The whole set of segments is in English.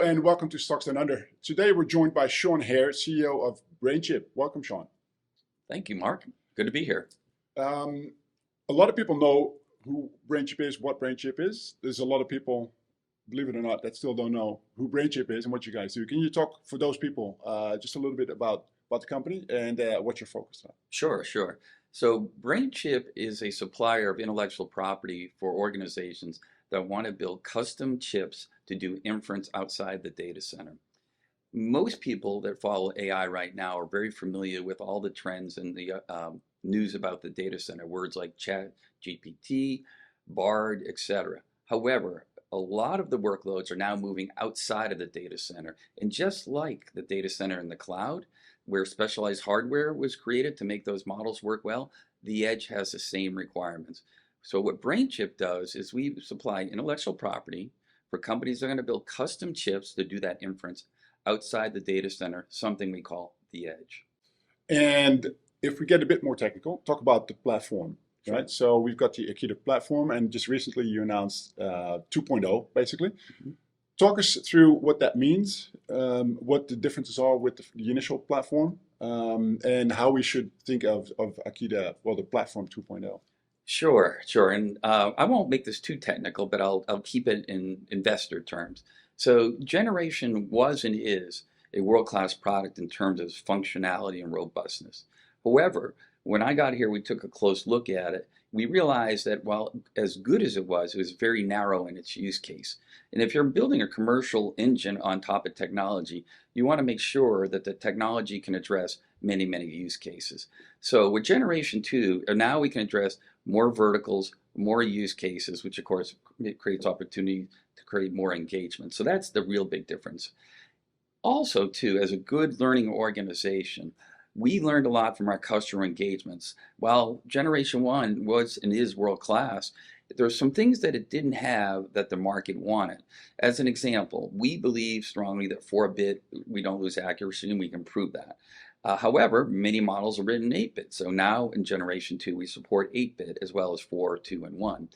and welcome to Stocks Down Under. Today we're joined by Sean Hehir, CEO of Brainchip. Welcome, Sean. Thank you, Mark. Good to be here. A lot of people know who Brainchip is, what Brainchip is. There's a lot of people, believe it or not, that still don't know who Brainchip is and what you guys do. Can you talk for those people just a little bit about the company and what you're focused on? Sure. So Brainchip is a supplier of intellectual property for organizations that want to build custom chips to do inference outside the data center. Most people that follow AI right now are very familiar with all the trends and the news about the data center, words like Chat, GPT, Bard, etc. However, a lot of the workloads are now moving outside of the data center. And just like the data center in the cloud, where specialized hardware was created to make those models work well, the edge has the same requirements. So what Brainchip does is we supply intellectual property for companies that are going to build custom chips to do that inference outside the data center, something we call the edge. And if we get a bit more technical, talk about the platform, right? So we've got the Akida platform, and just recently you announced 2.0, basically. Mm-hmm. Talk us through what that means, what the differences are with the initial platform, and how we should think of Akida, well, the platform 2.0. Sure. And I won't make this too technical, but I'll keep it in investor terms. So Generation was and is a world-class product in terms of functionality and robustness. However, when I got here, we took a close look at it. We realized that while as good as it was very narrow in its use case. And if you're building a commercial engine on top of technology, you want to make sure that the technology can address many use cases. So with Generation 2, now we can address more verticals, more use cases, which of course creates opportunity to create more engagement. So that's the real big difference. Also too, as a good learning organization, we learned a lot from our customer engagements. While Generation 1 was and is world-class, there's some things that it didn't have that the market wanted. As an example, we believe strongly that 4-bit, we don't lose accuracy, and we can prove that. However, many models are written 8-bit. So now in Generation 2, we support 8-bit as well as 4, 2, and 1.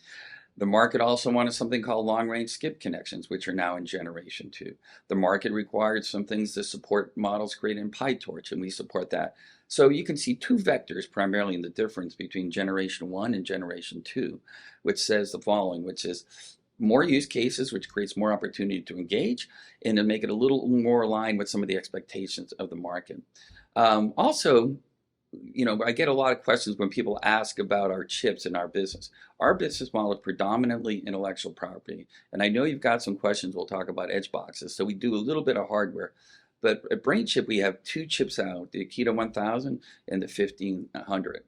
The market also wanted something called long-range skip connections, which are now in Generation 2. The market required some things to support models created in PyTorch, and we support that. So you can see two vectors primarily in the difference between Generation 1 and Generation 2, which says the following, which is more use cases, which creates more opportunity to engage, and to make it a little more aligned with some of the expectations of the market. Also, I get a lot of questions when people ask about our chips in our business. Our business model is predominantly intellectual property. And I know you've got some questions. We'll talk about EdgeBoxes. So we do a little bit of hardware. But at Brainchip, we have two chips out, the Akida 1000 and the 1500.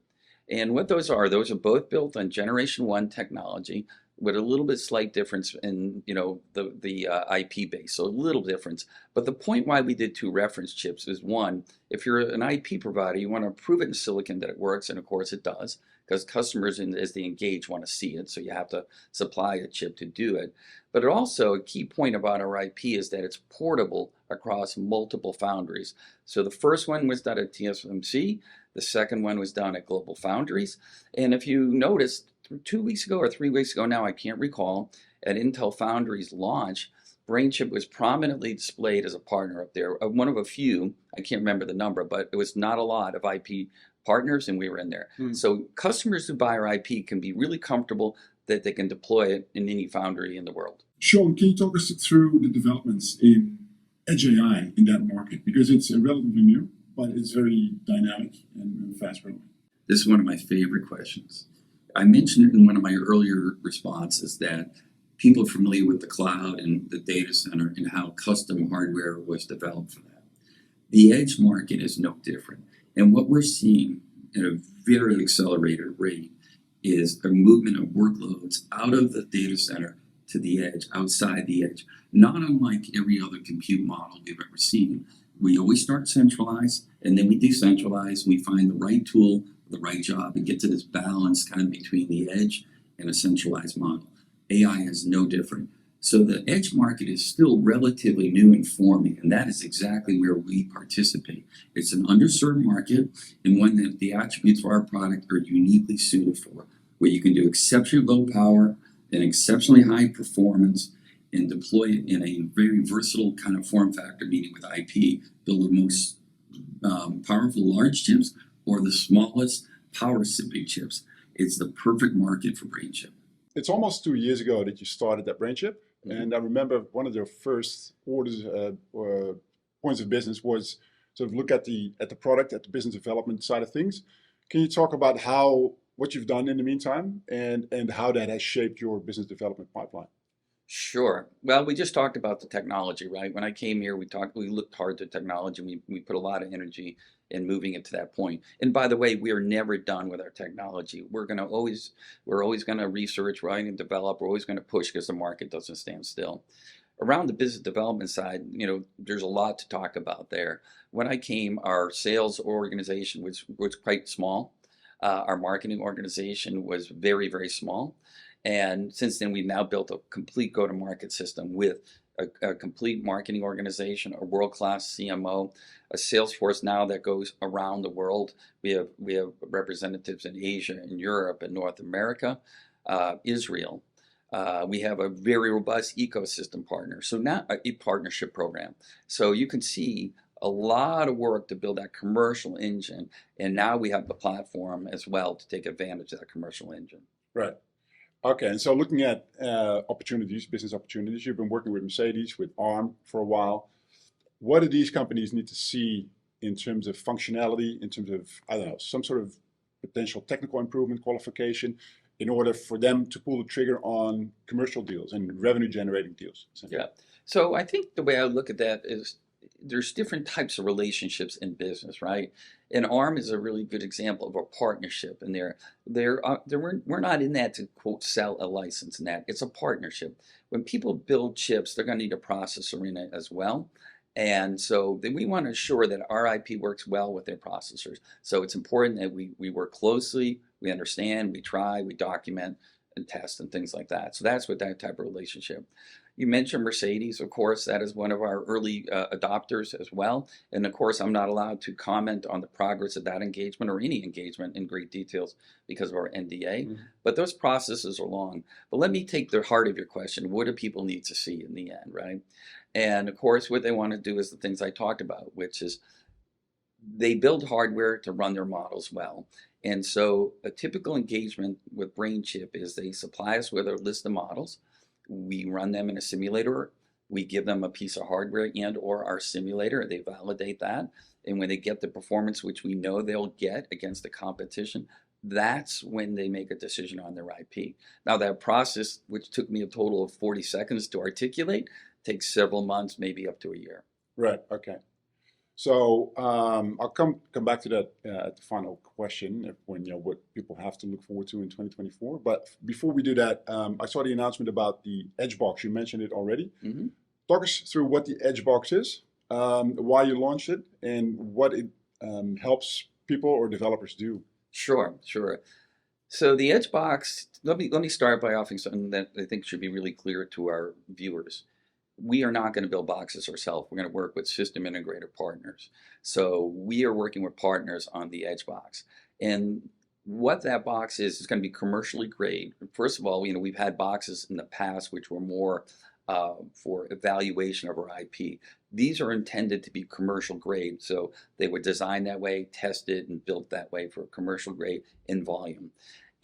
And what those are both built on Generation 1 technology with a little bit slight difference in the IP base, so a little difference. But the point why we did two reference chips is, one, if you're an IP provider, you want to prove it in silicon that it works, and of course it does, because customers, as they engage, want to see it, so you have to supply a chip to do it. But also, a key point about our IP is that it's portable across multiple foundries. So the first one was done at TSMC, the second one was done at Global Foundries, and if you noticed, 2 weeks ago or 3 weeks ago now, I can't recall, at Intel Foundry's launch, Brainchip was prominently displayed as a partner up there, one of a few, I can't remember the number, but it was not a lot of IP partners, and we were in there. So customers who buy our IP can be really comfortable that they can deploy it in any foundry in the world. Sean, can you talk us through the developments in Edge AI in that market? Because it's relatively new, but it's very dynamic and fast-growing. This is one of my favorite questions. I mentioned in one of my earlier responses that people are familiar with the cloud and the data center and how custom hardware was developed for that. The edge market is no different. And what we're seeing at a very accelerated rate is a movement of workloads out of the data center to the edge, outside the edge. Not unlike every other compute model we've ever seen. We always start centralized, and then we decentralize, and we find the right tool, the right job, and get to this balance kind of between the edge and a centralized model. AI is no different. So the edge market is still relatively new and forming, and that is exactly where we participate. It's an underserved market, and one that the attributes for our product are uniquely suited for, where you can do exceptionally low power and exceptionally high performance, and deploy it in a very versatile kind of form factor, meaning with IP, build the most powerful large chips or the smallest power sipping chips. It's the perfect market for Brainchip. It's almost 2 years ago that you started at Brainchip, and I remember one of your first orders or points of business was sort of look at the product, at the business development side of things. Can you talk about what you've done in the meantime and how that has shaped your business development pipeline? Sure. Well, we just talked about the technology, right? When I came here, we looked hard at technology. We put a lot of energy in moving it to that point. And by the way, we are never done with our technology. We're always going to research, right, and develop. We're always going to push because the market doesn't stand still. Around the business development side, there's a lot to talk about there. When I came, our sales organization was quite small. Our marketing organization was very, very small. And since then, we've now built a complete go-to-market system with a complete marketing organization, a world-class CMO, a sales force now that goes around the world. We have representatives in Asia, in Europe, in North America, Israel. We have a very robust ecosystem partner, so now a partnership program. So you can see a lot of work to build that commercial engine, and now we have the platform as well to take advantage of that commercial engine. Right. Okay, and so looking at opportunities, business opportunities, you've been working with Mercedes, with ARM for a while. What do these companies need to see in terms of functionality, in terms of, I don't know, some sort of potential technical improvement qualification in order for them to pull the trigger on commercial deals and revenue generating deals? Yeah. So I think the way I look at that is there's different types of relationships in business, right? And ARM is a really good example of a partnership. And we're not in that to, quote, sell a license in that. It's a partnership. When people build chips, they're going to need a processor in it as well. And so we want to ensure that our IP works well with their processors. So it's important that we work closely, we understand, we try, we document and test and things like that. So that's what that type of relationship. You mentioned Mercedes, of course, that is one of our early adopters as well. And of course, I'm not allowed to comment on the progress of that engagement or any engagement in great details because of our NDA. Mm-hmm. But those processes are long. But let me take the heart of your question. What do people need to see in the end, right? And of course, what they want to do is the things I talked about, which is they build hardware to run their models well. And so a typical engagement with Brainchip is they supply us with a list of models. We run them in a simulator. We give them a piece of hardware and or our simulator. They validate that. And when they get the performance, which we know they'll get against the competition, that's when they make a decision on their IP. Now that process, which took me a total of 40 seconds to articulate, takes several months, maybe up to a year. Right, okay. So I'll come back to that at the final question, when what people have to look forward to in 2024. But before we do that, I saw the announcement about the EdgeBoox. You mentioned it already. Mm-hmm. Talk us through what the EdgeBoox is, why you launched it, and what it helps people or developers do. Sure. So the EdgeBoox, let me start by offering something that I think should be really clear to our viewers. We are not going to build boxes ourselves. We're going to work with system integrator partners. So we are working with partners on the EdgeBoox. And what that box is going to be commercially grade. First of all, we've had boxes in the past which were more for evaluation of our IP. These are intended to be commercial grade. So they were designed that way, tested, and built that way for commercial grade in volume.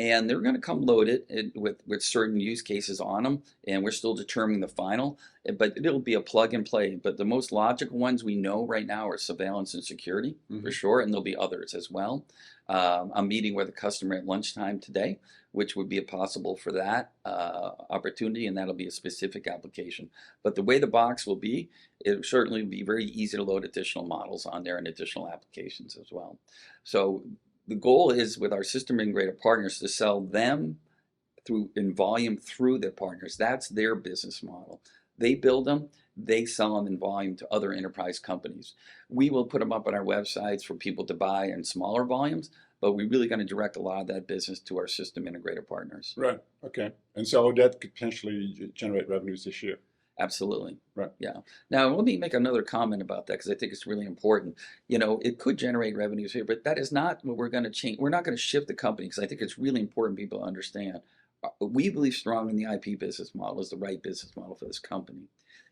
And they're going to come loaded with certain use cases on them, and we're still determining the final, but it'll be a plug and play. But the most logical ones we know right now are surveillance and security, mm-hmm. for sure, and there'll be others as well. I'm meeting with a customer at lunchtime today, which would be possible for that opportunity, and that'll be a specific application. But the way the box will be, it certainly will be very easy to load additional models on there and additional applications as well. So the goal is with our system integrator partners to sell them in volume through their partners. That's their business model. They build them, they sell them in volume to other enterprise companies. We will put them up on our websites for people to buy in smaller volumes, but we're really going to direct a lot of that business to our system integrator partners. Right, okay. And so that could potentially generate revenues this year. Absolutely. Right. Yeah. Now, let me make another comment about that because I think it's really important. It could generate revenues here, but that is not what we're going to change. We're not going to shift the company because I think it's really important people understand. we believe strong in the IP business model is the right business model for this company.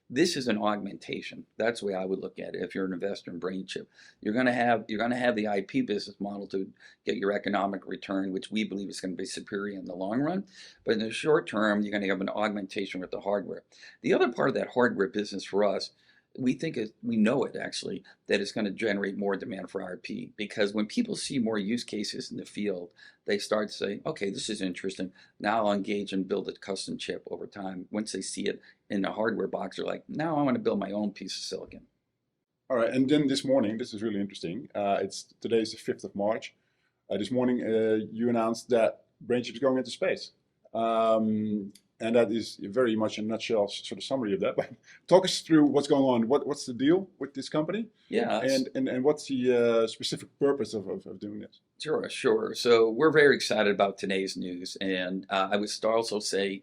This is an augmentation. That's the way I would look at it. If you're an investor in Brainchip, you're going to have the IP business model to get your economic return, which we believe is going to be superior in the long run. But in the short term, you're going to have an augmentation with the hardware. The other part of that hardware business for us, we know it actually, that it's going to generate more demand for RP, because when people see more use cases in the field, they start to say, okay, this is interesting. Now I'll engage and build a custom chip over time. Once they see it in the hardware box, they're like, now I want to build my own piece of silicon. All right, and then this morning, this is really interesting. Today's the 5th of March. This morning, you announced that Brainchip is going into space. And that is very much in a nutshell sort of summary of that. But talk us through what's going on. What's the deal with this company? Yeah. And what's the specific purpose of doing this? Sure. So we're very excited about today's news, and I would also say,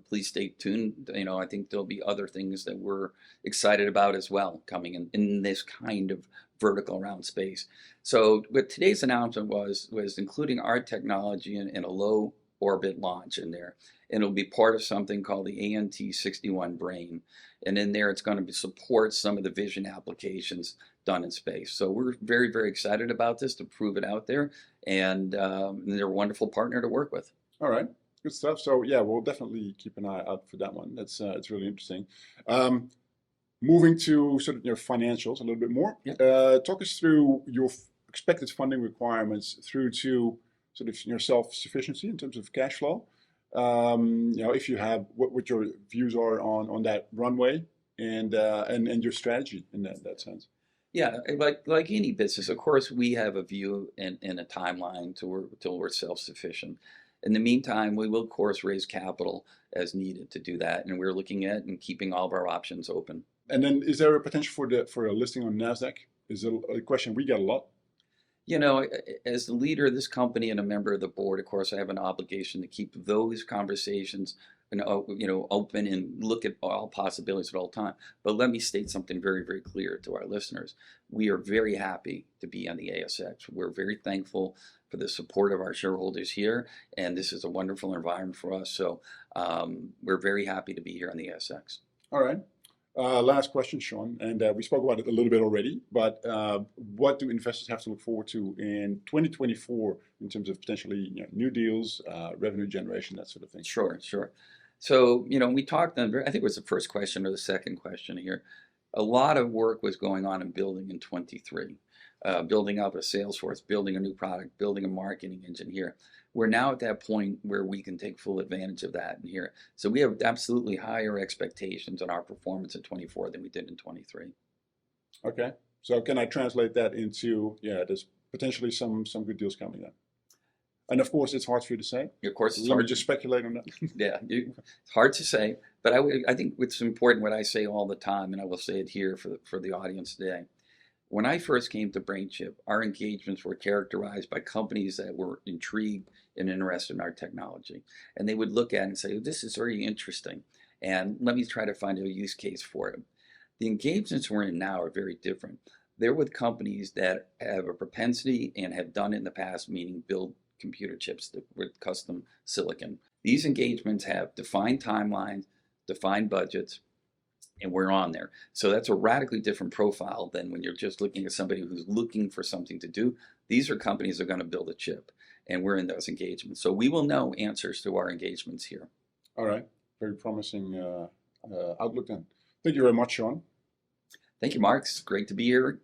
please stay tuned. I think there'll be other things that we're excited about as well coming in this kind of vertical around space. So what today's announcement was including our technology in a low orbit launch in there, and it'll be part of something called the ANT-61 brain, and in there it's going to support some of the vision applications done in space. So we're very, very excited about this to prove it out there, and they're a wonderful partner to work with. All right, good stuff. So yeah, we'll definitely keep an eye out for that one. It's really interesting. Moving to sort of financials a little bit more. Yeah. Talk us through your expected funding requirements through to sort of self-sufficiency in terms of cash flow. If you have what your views are on that runway and your strategy in that sense. Yeah, like any business, of course, we have a view and a timeline till we're self-sufficient. In the meantime, we will, of course, raise capital as needed to do that, and we're looking at and keeping all of our options open. And then, is there a potential for a listing on NASDAQ? Is a question we get a lot. As the leader of this company and a member of the board, of course, I have an obligation to keep those conversations open and look at all possibilities at all time. But let me state something very, very clear to our listeners. We are very happy to be on the ASX. We're very thankful for the support of our shareholders here, and this is a wonderful environment for us. So we're very happy to be here on the ASX. All right. Last question, Sean, and we spoke about it a little bit already, but what do investors have to look forward to in 2024 in terms of potentially new deals, revenue generation, that sort of thing? Sure. So, we talked, I think it was the first question or the second question here. A lot of work was going on in building in 23, building up a sales force, building a new product, building a marketing engine here. We're now at that point where we can take full advantage of that in here. So we have absolutely higher expectations on our performance in 24 than we did in 23. Okay. So can I translate that into, there's potentially some good deals coming then? And of course, it's hard for you to say. Of course, it's Let hard me just speculate on that. Yeah, it's hard to say, but I think it's important what I say all the time, and I will say it here for the audience today. When I first came to Brainchip, our engagements were characterized by companies that were intrigued and interested in our technology. And they would look at it and say, this is very interesting, and let me try to find a use case for it. The engagements we're in now are very different. They're with companies that have a propensity and have done it in the past, meaning build computer chips with custom silicon. These engagements have defined timelines, defined budgets, and we're on there. So that's a radically different profile than when you're just looking at somebody who's looking for something to do. These are companies that are going to build a chip, and we're in those engagements. So we will know answers to our engagements here. All right. Very promising outlook then. Thank you very much, Sean. Thank you, Mark. It's great to be here.